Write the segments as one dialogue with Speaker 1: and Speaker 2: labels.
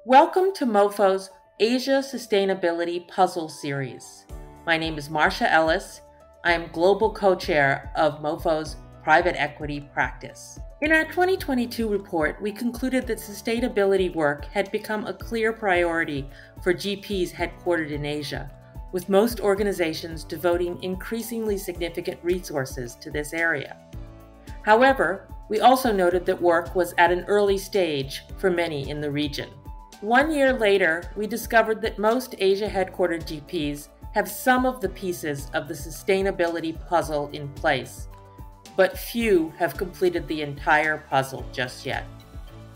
Speaker 1: Welcome to MoFo's Asia Sustainability Puzzle Series. My name is Marcia Ellis. I am Global Co-Chair of MoFo's Private Equity Practice. In our 2022 report, we concluded that sustainability work had become a clear priority for GPs headquartered in Asia, with most organizations devoting increasingly significant resources to this area. However, we also noted that work was at an early stage for many in the region. 1 year later, we discovered that most Asia-headquartered GPs have some of the pieces of the sustainability puzzle in place, but few have completed the entire puzzle just yet.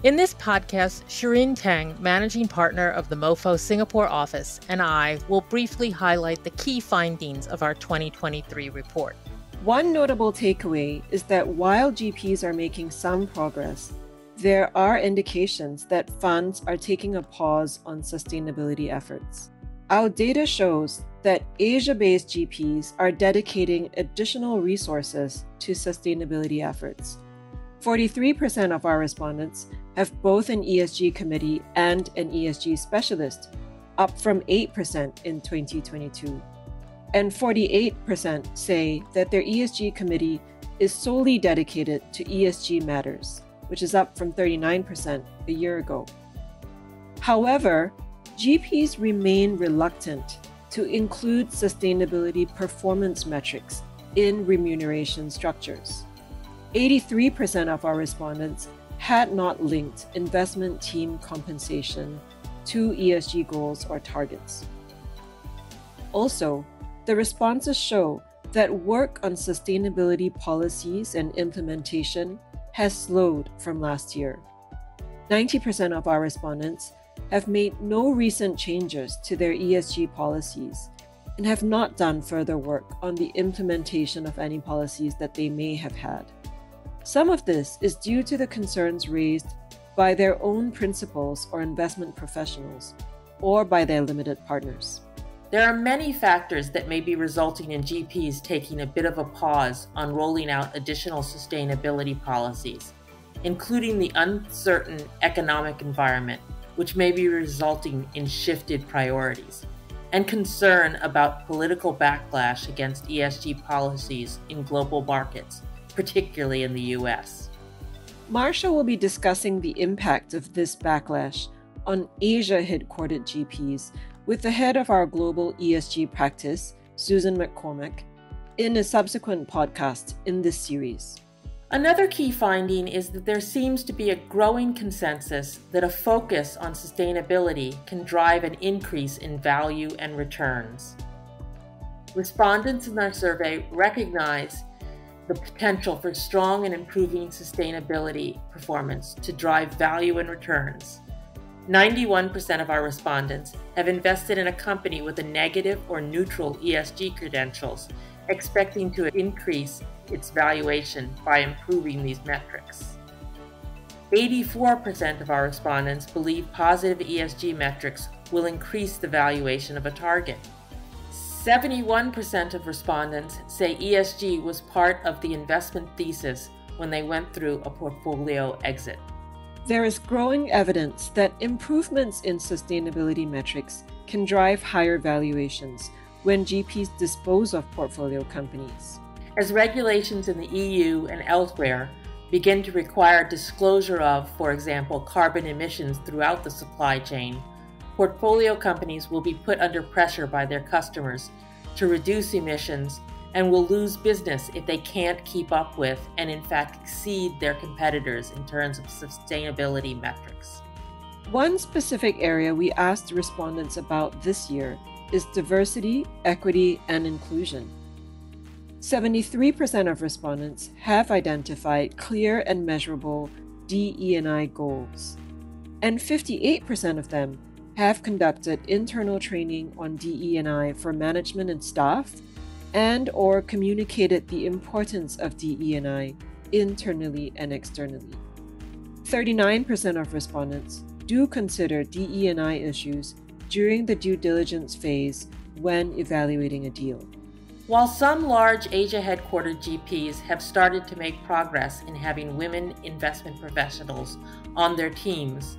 Speaker 2: In this podcast, Shireen Tang, managing partner of the MoFo Singapore office, and I will briefly highlight the key findings of our 2023 report.
Speaker 3: One notable takeaway is that while GPs are making some progress, there are indications that funds are taking a pause on sustainability efforts. Our data shows that Asia-based GPs are dedicating additional resources to sustainability efforts. 43% of our respondents have both an ESG committee and an ESG specialist, up from 8% in 2022. And 48% say that their ESG committee is solely dedicated to ESG matters, which is up from 39% a year ago. However, GPs remain reluctant to include sustainability performance metrics in remuneration structures. 83% of our respondents had not linked investment team compensation to ESG goals or targets. Also, the responses show that work on sustainability policies and implementation has slowed from last year. 90% of our respondents have made no recent changes to their ESG policies and have not done further work on the implementation of any policies that they may have had. Some of this is due to the concerns raised by their own principals or investment professionals, or by their limited partners.
Speaker 1: There are many factors that may be resulting in GPs taking a bit of a pause on rolling out additional sustainability policies, including the uncertain economic environment, which may be resulting in shifted priorities, and concern about political backlash against ESG policies in global markets, particularly in the US.
Speaker 3: Marcia will be discussing the impact of this backlash on Asia-headquartered GPs with the head of our global ESG practice, Susan McCormack, in a subsequent podcast in this series.
Speaker 1: Another key finding is that there seems to be a growing consensus that a focus on sustainability can drive an increase in value and returns. Respondents in our survey recognize the potential for strong and improving sustainability performance to drive value and returns. 91% of our respondents have invested in a company with a negative or neutral ESG credentials, expecting to increase its valuation by improving these metrics. 84% of our respondents believe positive ESG metrics will increase the valuation of a target. 71% of respondents say ESG was part of the investment thesis when they went through a portfolio exit.
Speaker 3: There is growing evidence that improvements in sustainability metrics can drive higher valuations when GPs dispose of portfolio companies.
Speaker 1: As regulations in the EU and elsewhere begin to require disclosure of, for example, carbon emissions throughout the supply chain, portfolio companies will be put under pressure by their customers to reduce emissions and will lose business if they can't keep up with and in fact exceed their competitors in terms of sustainability metrics.
Speaker 3: One specific area we asked respondents about this year is diversity, equity, and inclusion. 73% of respondents have identified clear and measurable DE&I goals, and 58% of them have conducted internal training on DE&I for management and staff, and or communicated the importance of DE&I internally and externally. 39% of respondents do consider DE&I issues during the due diligence phase when evaluating a deal.
Speaker 1: While some large Asia-headquartered GPs have started to make progress in having women investment professionals on their teams,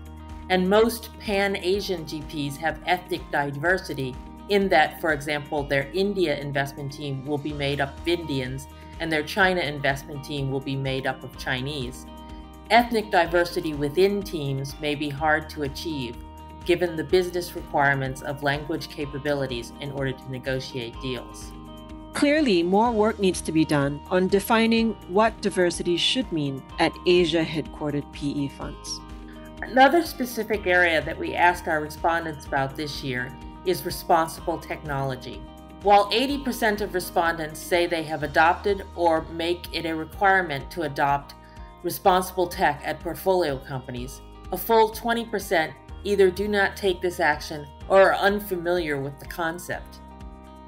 Speaker 1: And most Pan-Asian GPs have ethnic diversity in that, for example, their India investment team will be made up of Indians and their China investment team will be made up of Chinese. Ethnic diversity within teams may be hard to achieve, given the business requirements of language capabilities in order to negotiate deals.
Speaker 3: Clearly, more work needs to be done on defining what diversity should mean at Asia-headquartered PE funds.
Speaker 1: Another specific area that we asked our respondents about this year is responsible technology. While 80% of respondents say they have adopted or make it a requirement to adopt responsible tech at portfolio companies, a full 20% either do not take this action or are unfamiliar with the concept.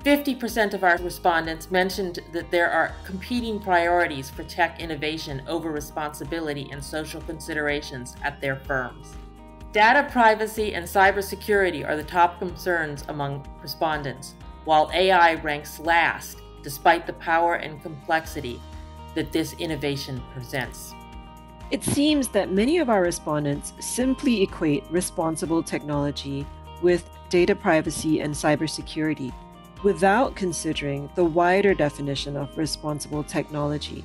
Speaker 1: 50% of our respondents mentioned that there are competing priorities for tech innovation over responsibility and social considerations at their firms. Data privacy and cybersecurity are the top concerns among respondents, while AI ranks last, despite the power and complexity that this innovation presents.
Speaker 3: It seems that many of our respondents simply equate responsible technology with data privacy and cybersecurity, without considering the wider definition of responsible technology.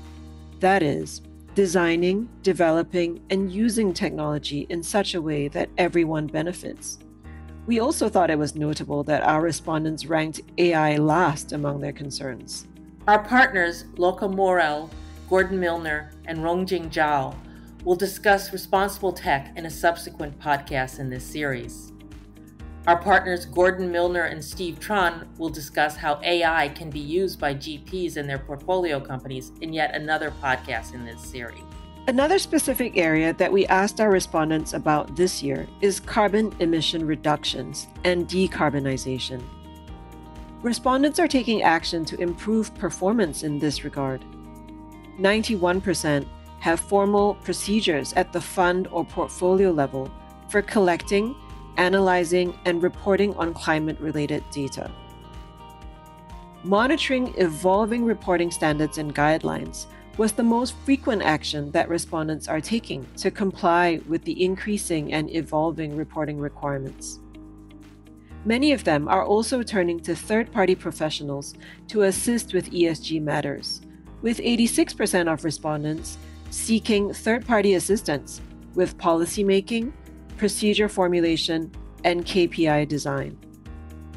Speaker 3: That is, designing, developing, and using technology in such a way that everyone benefits. We also thought it was notable that our respondents ranked AI last among their concerns.
Speaker 1: Our partners, Loka Morel, Gordon Milner, and Rongjing Zhao, will discuss responsible tech in a subsequent podcast in this series. Our partners Gordon Milner and Steve Tron will discuss how AI can be used by GPs and their portfolio companies in yet another podcast in this series.
Speaker 3: Another specific area that we asked our respondents about this year is carbon emission reductions and decarbonization. Respondents are taking action to improve performance in this regard. 91% have formal procedures at the fund or portfolio level for collecting, analyzing, and reporting on climate-related data. Monitoring evolving reporting standards and guidelines was the most frequent action that respondents are taking to comply with the increasing and evolving reporting requirements. Many of them are also turning to third-party professionals to assist with ESG matters, with 86% of respondents seeking third-party assistance with policymaking, procedure formulation, and KPI design.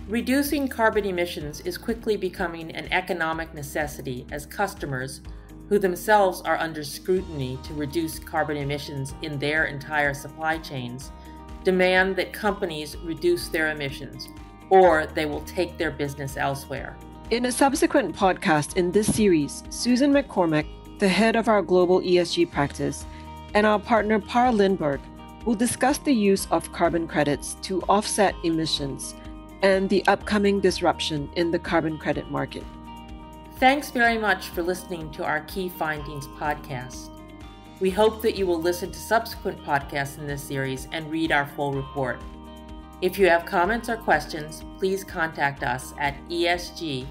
Speaker 1: Reducing carbon emissions is quickly becoming an economic necessity as customers, who themselves are under scrutiny to reduce carbon emissions in their entire supply chains, demand that companies reduce their emissions, or they will take their business elsewhere.
Speaker 3: In a subsequent podcast in this series, Susan McCormack, the head of our global ESG practice, and our partner Par Lindberg will discuss the use of carbon credits to offset emissions and the upcoming disruption in the carbon credit market.
Speaker 1: Thanks very much for listening to our Key Findings podcast. We hope that you will listen to subsequent podcasts in this series and read our full report. If you have comments or questions, please contact us at esg@mofo.com.